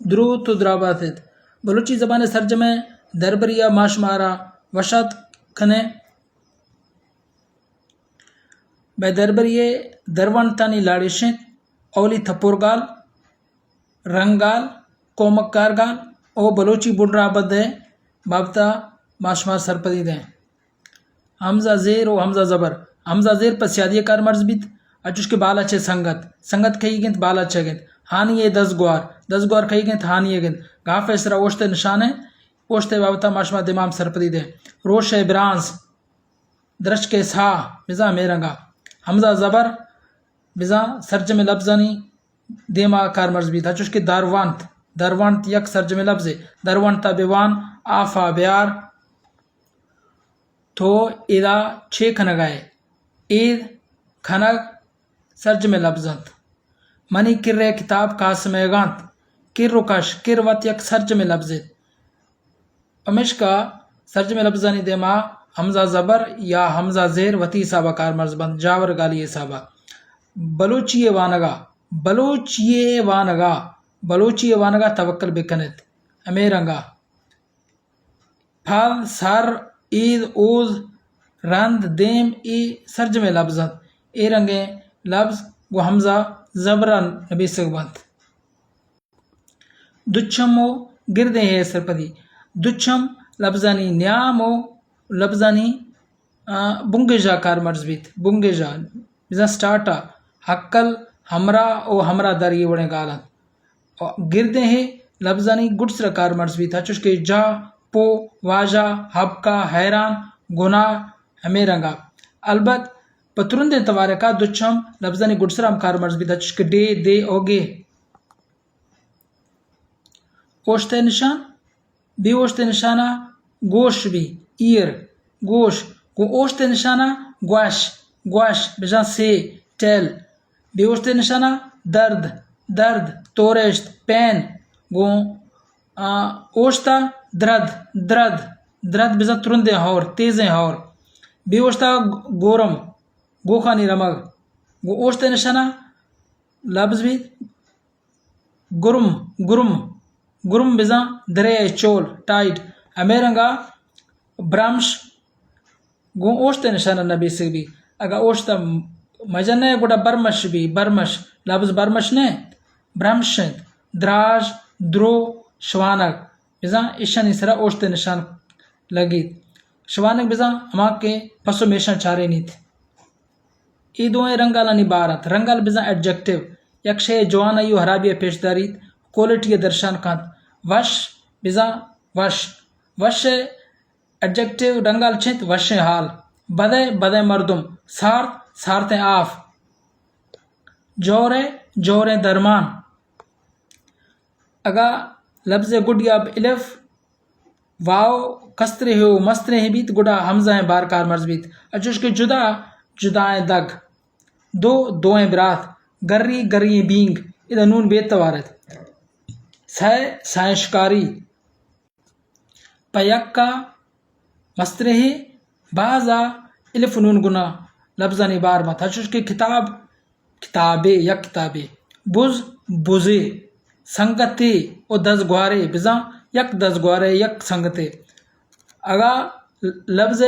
द्रुत द्राबाथित बलूची ज़बान सरजमे दरबरिया माशमारा वशात खने बे दरबरिये दरवंतानी लाड़िशें ओली थपुरगाल रंगाल कोमक्कारगाल ओ बलूची बुडरा बदे बाबता माशमार सरपदी दें हमजा ज़ेर ओ हमजा ज़बर हमजा ज़ेर पर सियादिया कार मर्ज बीत अचुश के बाल अच्छे संगत खई गिंत बाल अच्छे गिंत हानिये 10 ग्वार खई गिंत हानिये गिंत गाफ इसरा ओश्ते निशाने ओश्ते बाबता माशमा दिमाम सरपदी दे रोश ब्रांस दरश के सा बिजा मेरंगा हमजा ज़बर बिजा सरज में लफ्जानी देमा कार मर्ज बीत अचुश के दारवंत यक सरज में लफ्ज़ दारवंत बेवान आफा ब्यार तो इदा 6 खनगाए ईद खनग सर्ज में लफ्जंत मनी किर्रे किताब कासमेगांत किर्रुकश किरवत यक सर्ज में लफ्जित अमिश का सर्ज में लफ्जानी देमा हमजा ज़बर या हमजा ज़ेर वती साबा कार मर्जबंद जावर गाली साबा बलूचिये वानगा तवक्कल बिकनित अमेरंगा फल सर ईद ऊज रंद देम ई सर्ज में लफ्जत ए रंगे लफ्ज वो हमजा ज़बरन नबी सगबंत दुच्छमो गिरदे है सरपदी दुच्छम लफ्जानी न्यामो लफ्जानी बुंगेजा कार मर्जबीत बुंगेजा बिजा स्टार्टा हक्कल हमरा ओ हमरा दर ये वड़े गालन गिरदे है लफ्जानी गुड्स कार मर्जबीत हचुश के जा पो वाजा हबका हैरान गुना हमें रंगा अलबत पतरुंदे तवारे का दुच्छम लफ्जानी गुडसराम कार मर्जबी दचक डे दे ओगे ओश्ते निशान बी ओश्ते निशाना गोश भी ईयर गोश गो ओश्ते निशाना ग्वाश बिजा से टेल बी ओश्ते निशाना दर्द तोरेश्त पेन गो ओश्ता द्रद बिजा तुरंदे हौर तेज़े हौर बेओश्ता गोरम गोखानी रमग गो ओश्ते निशाना लफ्ज भी गुरुम बिजा दरे चोल टाइट अमेरंगा ब्रम्श गो ओश्ते निशाना नबी से भी अगर ओश्ता मजने गुड़ा बरमश लफ्ज बरमश ने ब्रम्श द्राज द्रो श्वानक बिजा ईशान इसरा ओश्ते निशान लगी शवानक बिजा हमा के पसो मेशा चारे नीत ई दोए रंगाला निबारत रंगाल बिजा एडजेक्टिव यक्षे जवाना यू हराबिया पेशदारीत क्वालिटी दर्शान कांत वश बिजा वश एडजेक्टिव रंगाल छित वश हाल बदे मर्दुम सारते आफ जोरे दरमान अगा लफ्ज़ गुड या इलफ वाव कस्तरे हो मस्तरे है बीत गुड़ा हमजा है बार कार मर्जबीत अचुश के जुदाए दग दोए बरात गर्री बींग इधर नून बेतवारत सायशकारी पयक्का मस्तरे है बाजा इलफ नून गुना लफ्जानी बार मत अचुश के किताबे बुजे संगते ओ 10 ग्वारे बिजा यक 10 ग्वारे यक संगते अगा लफ्ज़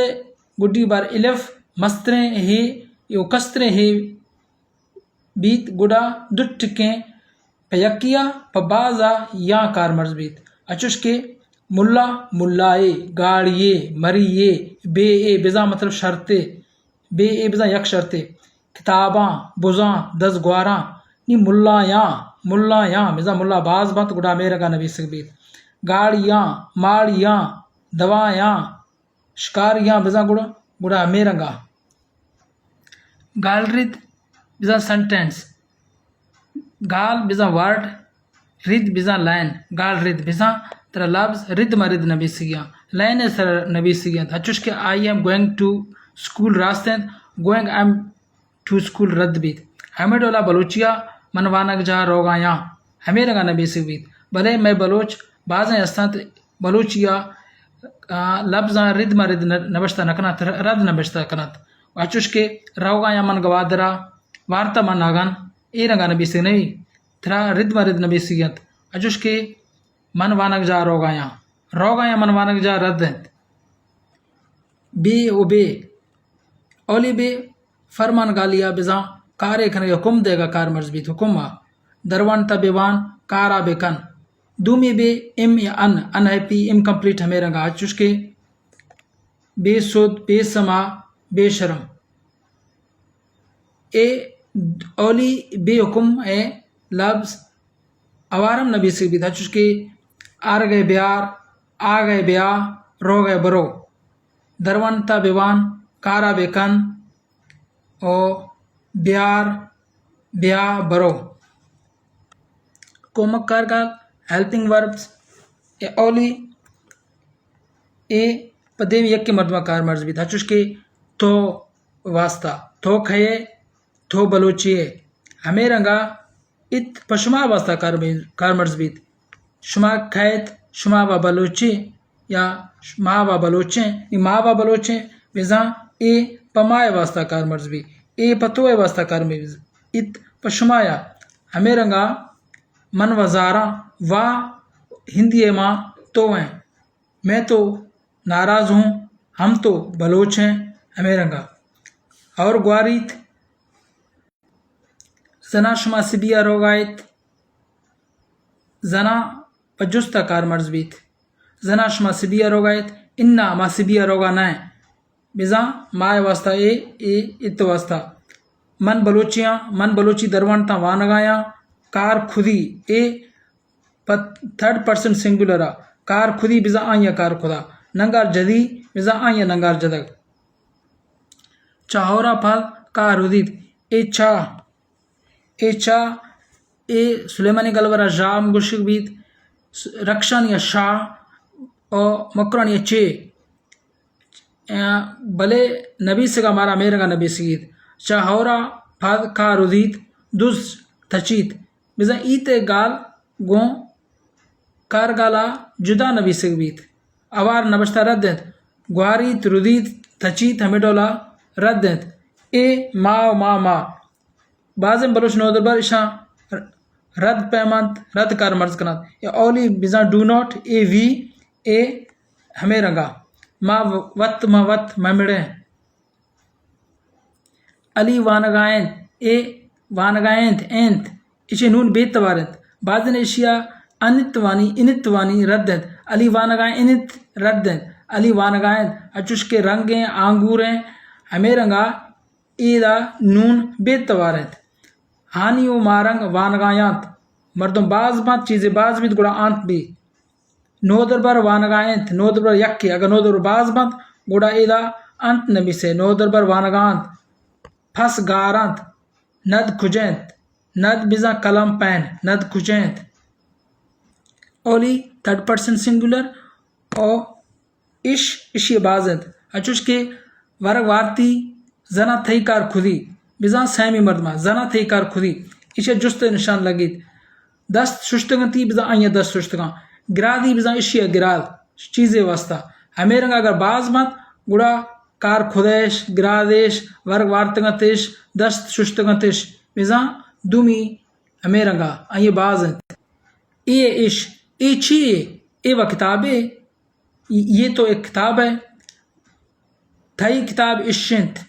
गुड्डी बार इलफ मस्तरे ही यो कस्तरे ही बीत गुड़ा दुट के पयकिया पबाजा या कार मर्जबीत अचुश के मुल्लाए गाड़िए मरिए बे ए बिजा मतलब शर्ते बे ए बिजा यक शर्ते किताबा बुजा 10 ग्वारा नी मुल्ला बिजा मुल्ला बाज बत गुड़ा मेरे का नबी सकबीत गाड़ियाँ माड़ियाँ दवायाँ शिकारियाँ बिजा गुड़ा मेरंगा गालरिद बिजा सेंटेंस गाल बिजा वर्ड रिद बिजा लाइन गालरिद बिजा तेरा लफ्ज रिद मरिद नबी सिया लाइन सर नबी सिया अचुश के I am going to school रास्ते going I am to school रद्द बीत हमेडोला बलूचिया मनवानक जा रोगाया हमें रंगा नबी सिबीत भले मैं बलोच बाज़ अस्तात बलूचिया लफ्ज़ा रिद मरिद नबश्ता नकनत रद नबश्ता कनत अचुश के रोगाया मन गवादरा वार्ता मन नागन ए रंगा नबी से नहीं थरा रिद मरिद नबी सियत अचुश के मन वानक जा रोगाया मन वानक जा रद्दत बे उबे ओली बे फरमान गालिया बिजा कारे खन हुकुम देगा कार मर्जबीत हुकुमा दरवान तबेवान कारा बेकन दूमी बे इम या अनहैप्पी इनकम्प्लीट हमें रंगा चुस्के बेसुद बेसमा बेशरम ए ओली बेहुकुम ए लफ्ज अवारम नबी से भी था चुस्के आर गए ब्यार आ गए ब्याह रो गए बरो दरवंता बेवान कारा बेकन ओ ब्यार ब्याह बरो कोमक कारगाल हेल्पिंग वर्ब्स ए ओली ए पदेव यक के मर्दमा कार मर्ज भी था चुस्के तो वास्ता तो खये तो बलोचिए हमें रंगा इत पशुमा वास्ता कार मर्ज भी शुमा खैत शुमा व बलोची या मा व बलोचे मा व बलोचे विजा ए पमाए वास्ता कार मर्ज भी ए पतोए वास्ता कार में इत पशुमाया हमें रंगा मन वजारा वा हिंदी माँ तो हैं मैं तो नाराज हूँ हम तो बलोच हैं हमें रंगा और ग्वारीत जना शुमा सिबिया रोगायत जना पजुस्ता कार मर्जबीत जना शुमा सिबिया रोगायत इन्ना मा सिबिया रोगा नाय बिजा माए वास्ता ए इत वास्ता मन बलोचियाँ मन बलोची दरवानता वानगाया कार खुदी ए थर्ड पर्सन सिंगुलरा कार खुदी बिजा आया कार खुदा नंगार जदी बिजा आया नंगार जदग चाहोरा फल कार उदित ए चा ए सुलेमानी गलवरा जाम गुशिक बीत रक्षण या शाह और मकरन या चे भले नबी से का मारा मेरे का नबी सीत चाहोरा फल कार उदित दुस थचीत बिजा ईते गाल गो कार गाला जुदा नबी से बीत अवार नबस्ता रद्दत ग्वारीत रुदीत थचीत हमेडोला रद्दत ए मा बाज़म बलोच नोदरबर इशा रद्द पैमंत रद्द कार मर्ज कनात या ओली बिजा do not A V A हमें रंगा मा वत ममिड़े अली वानगायन ए वानगायंत एंत इसे नून बेतवारत बाज़न एशिया अनितवानी इनितवानी रद्दत अली वानगायन इनित रद्दत अली वानगायन अचुश के रंगें आंगूरें हमें रंगा ईदा नून बेतवारत हानि व मारंग वानगायांत मर्दों बाज बात चीज़ें बाज भी गुड़ा आंत भी नोदरबर वानगायंत नोदरबर यक्की अगर नोदर बाज बात गुड़ा ईदा अंत नबी से नोदरबर वानगांत फस गारंत नद खुजैंत नद बिजा कलम पैन नद खुजैंत ओली थर्ड पर्सन सिंगुलर और इशी बाजत अचुश के वर्ग वार्ती जना थई कार खुदी बिजा सैमी मर्दमा जना थई कार खुदी इसे जुस्त निशान लगित दस्त शुष्तगती बिजा आइया दस्त शुष्तगा गिरादी बिजा इशिया गिराद चीज़ें वास्ता हमें रंगा अगर बाज मत गुड़ा कार खुदेश गिरादेश वर्ग वार्तगतिश दस्त शुष्तगतिश बिजा दुमी हमें रंगा आइए बाजत ए इश ए छी ए व किताबे ये तो एक किताब है थई किताब इश्चिंत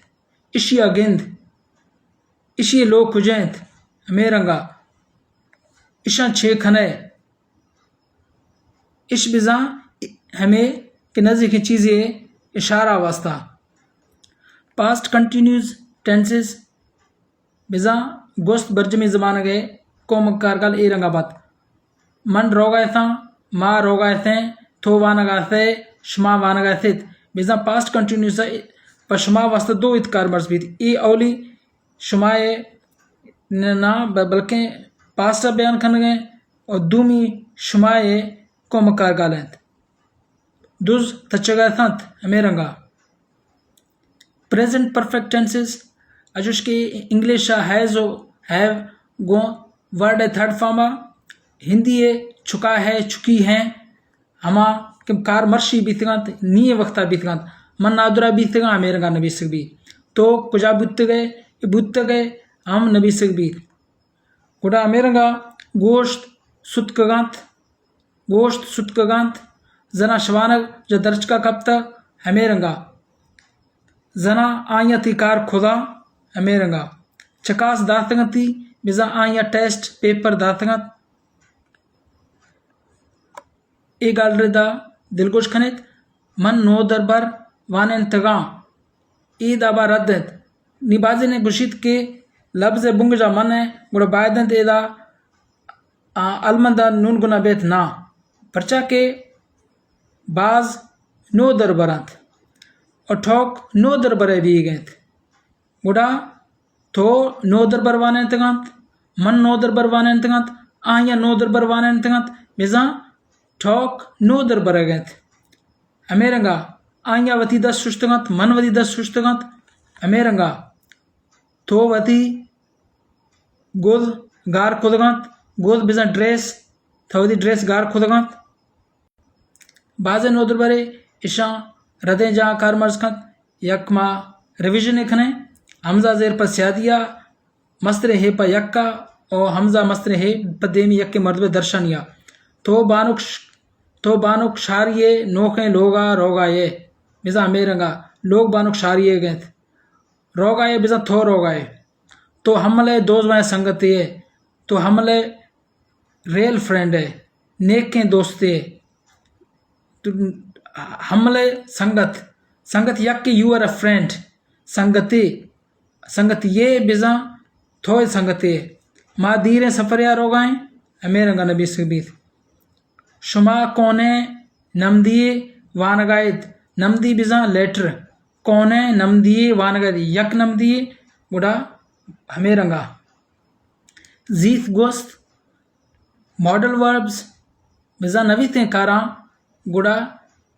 इशिया गिंद इशी लोग खुजैंत हमें रंगा इशा छे खने इश बिजा हमें के नज़दीक की चीज़ें इशारा वास्ता पास्ट कंटिन्यूज टेंसेस बिजा गोस्त बर्जमी ज़बान गए कोम कारगल ए रंगा बात मन रोगाए था मा रोगाए थे थो वानगा थे शमा वानगा थे बिजा पास्ट कंटिन्यूस पशमा वास्ता दो इतकार मर्ज भी ए औली शुमाए ना बल्कि पास्टा बयान खन गए और दूमी शुमाए को मकार गालेंत दुज तचगा थंत हमें रंगा प्रेजेंट परफेक्ट टेंसेस अजुश के English has have go word है थर्ड फॉर्मा हिंदी है चुका है चुकी हैं हमा कि कार मर्शी बीतगंत नी वक्ता बीतगंत मन नादुरा बीतगा हमें रंगा नबी से भी तो कुजा बुत गए हम नबी से भी गुड़ा हमें रंगा गोश्त सुतकगंत गोश्त सुतकगंत जना शवानग ज दर्चका कप्ता हमेरंगा जना आयती कार खुदा हमेरंगा चकास दातगंती बिजा आया टेस्ट पेपर दातगंत ए गालरेदा दिलगोश खनित मन नो दरबार वानेन तगा ई दाबा रद्दत निबाजे ने गुशित के लफ्ज़ बुंगजा मन है गुड़ा बायदंत एदा अलमंदा नून गुना बेत ना परचा के बाज नो दरबरंत और ठोक नो दरबरे भी गएत गुड़ा तो नो दरबर वाने तगंत मन नो दरबर वाने तगंत आया नो दरबर वाने तगंत बिजा ठोक नो दरबर गएत अमेरंगा आया वती 10 सुश्तगंत मन वती 10 सुश्तगंत अमेरंगा तो वती गोद गार खुदगंत गोद बिजा ड्रेस थवदी ड्रेस गार खुदगंत बाजे नो दरबरे इशा रदे जा कार मर्जखंत यकमा रिविजन खने हमजा जेर पर स्यादिया मस्त्रे हे पर यक्का और हमजा मस्त्रे हे पदेमी यक्के मर्दबे दर्शनिया तो बानुक शारिये नोखे लोगा रोगा ये बिजा मेरंगा लोग बानुक शारिये गए रोगा ये बिजा थो रोगा ये तो हमले दोस्त वाए संगत ये तो हमले रियल फ्रेंड है नेक के दोस्ते तो हमले संगत यक्के यू आर अ फ्रेंड संगत ये बिजा थोय संगते माँ दीरे सफरिया रोगाएं अमेरंगा नबी सबीत शुमा कोने नमदिए वानगायत नमदी बिजा लेटर कोने नमदिए वानगायत यक नमदिए गुड़ा हमेरंगा जीत गोस्त मॉडल वर्ब्स बिजा नवी ते कारा गुड़ा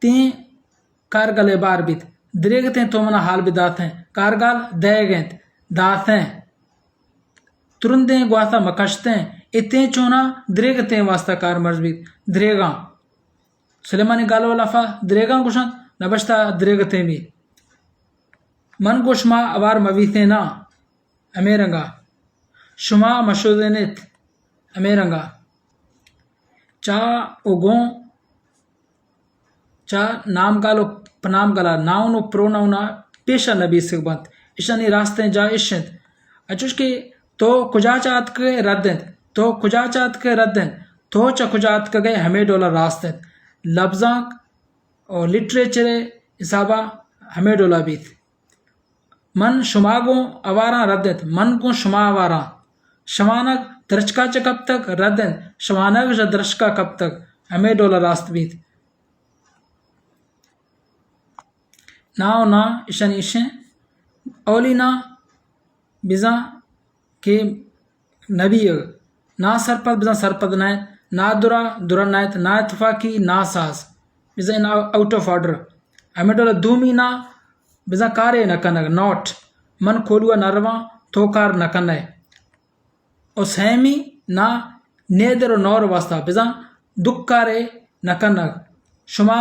ते कारगले बार बित द्रेगते तो मना हाल बिदात हैं कारगाल देगेंत दात हैं तुरंते ग्वाता मकशते इतने चोना द्रेगते वास्ता कार मर्जबीत द्रेगा सुलेमानी गालो लफा द्रेगा कुशन नबश्ता द्रेगते भी मन को शुमा अवार मवीते ना अमेरंगा शुमा मशुदनित अमेरंगा चा उगों चा नाम गालो पनाम गला नाउनो प्रोनाउना पेशा नबी सिगबंत इशानी रास्ते जा इशंत अचुश के तो कुजाचात के रद्दन तो कुजाचात के रद्दन तो च कुजात के गए हमें डॉलर रास्ते लफ्जाक और लिटरेचर हिसाबा हमें डॉलर बीत मन शुमागो अवारा रद्दत मन को शुमा अवारा शवानक दर्शका च कब तक रद्दन शवानक ज दर्शका कब तक हमें डॉलर रास्त बीत नाव ना इशन इशे औलिना बिजा के नबी ना सरपद बिजा सरपद नायत ना दुरा नायत ना इतफाकी ना सास बिजा इन आउट ऑफ ऑर्डर अमेडोला दूमी ना बिजा कारे न कनग नॉट मन खोलुआ नरवा थोकार न कने और सहमी ना नेदर नौर वास्ता बिजा दुक्कारे न कनग शुमा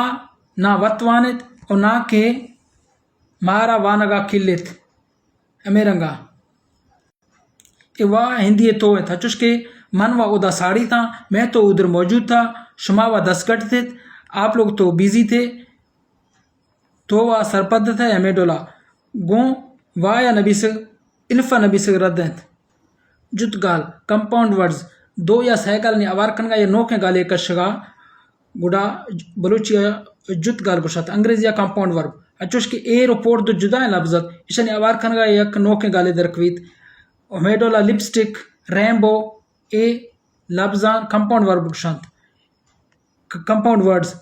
ना वतवानित और ना के मारा वानगा किल्लित अमेरंगा इवा हिंदी तो था चुस्के मन व उदा साड़ी था मैं तो उधर मौजूद था शुमा व 10 गट थे आप लोग तो बिजी थे तो वह सरपद थे अमेडोला गो वाह या नबी से इल्फा नबी से रद्दत जुतगाल कंपाउंड वर्ड्स दो या सहगाल ने अवार कनगा या नोके गाले कशगा गुड़ा बलूचिया जुतगाल गुशात अंग्रेजी या कंपाउंड वर्ब अचुश के ए रिपोर्ट दो जुदा है लफ्ज़त इशनी अवार कनगा यक नोके गाले दरकवीत मेडोला लिपस्टिक रैम्बो ए लफ्ज़ान कंपाउंड वर्ब गुशात कंपाउंड वर्ड्स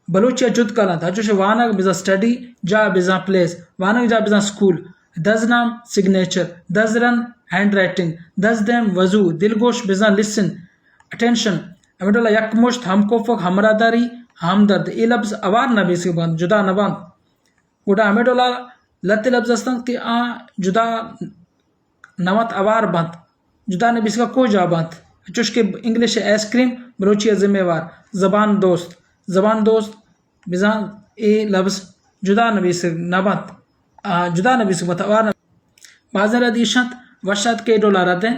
बलूचिया जुतगाल अचुश वानग बिजा स्टडी जा बिजा प्लेस वानग जा बिजा स्कूल दस नाम सिग्नेचर दस रन हैंड राइटिंग दस देम वजू दिलगोश बिजा लिसन अटेंशन मेडोला यकमुश्त हमकोफक हमरादारी हमदर्द ए लफ्ज़ अवार नबी से बंद जुदा न बंद उड़ा हमेडोला लते लफ्ज़ अस्तं कि आ जुदा नमत अवार बंद जुदा नबी का को जा बंद चुश के इंग्लिश आइसक्रीम बलोचिया जिम्मेवार जबान दोस्त बिजा ए लफ्ज़ जुदा नबी से न बंद जुदा नबी से बंद अवार बाज़र अदीशत वशात के डोला रदें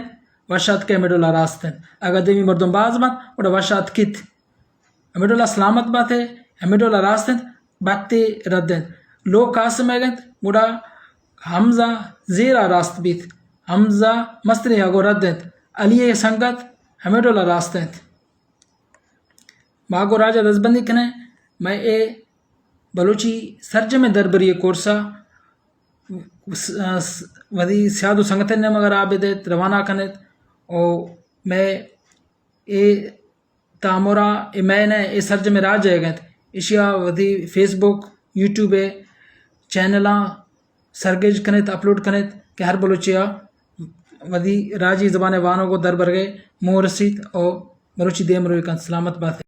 वशात के मेडोला रास्ते अगर देवी मर्दम बाज बंद उड़ा वशात कित हमेडोला सलामत बात है हमेडोला रास्ते बातें रद्द लो कास में गत गुड़ा हमजा जेरा रास्त बीत हमजा मस्त्री हगो रद्द अलिये संगत हमेडोला रास्ते मागो राजा दसबंदी कने मैं ए बलोची सर्ज में दरबरी कोर्सा वधी स्यादु संगठन ने मगर आबिदे रवाना कने ओ मैं ए तामोरा ए मैंने ए सर्ज में राज है गए इशिया वधी फेसबुक यूट्यूब चैनला सरगेज कनेत अपलोड कनेत के हर बलोचिया वधी राजी ज़बान वानों को दर बर गए मोह रसीद और बलोची देम रोई का सलामत बात है।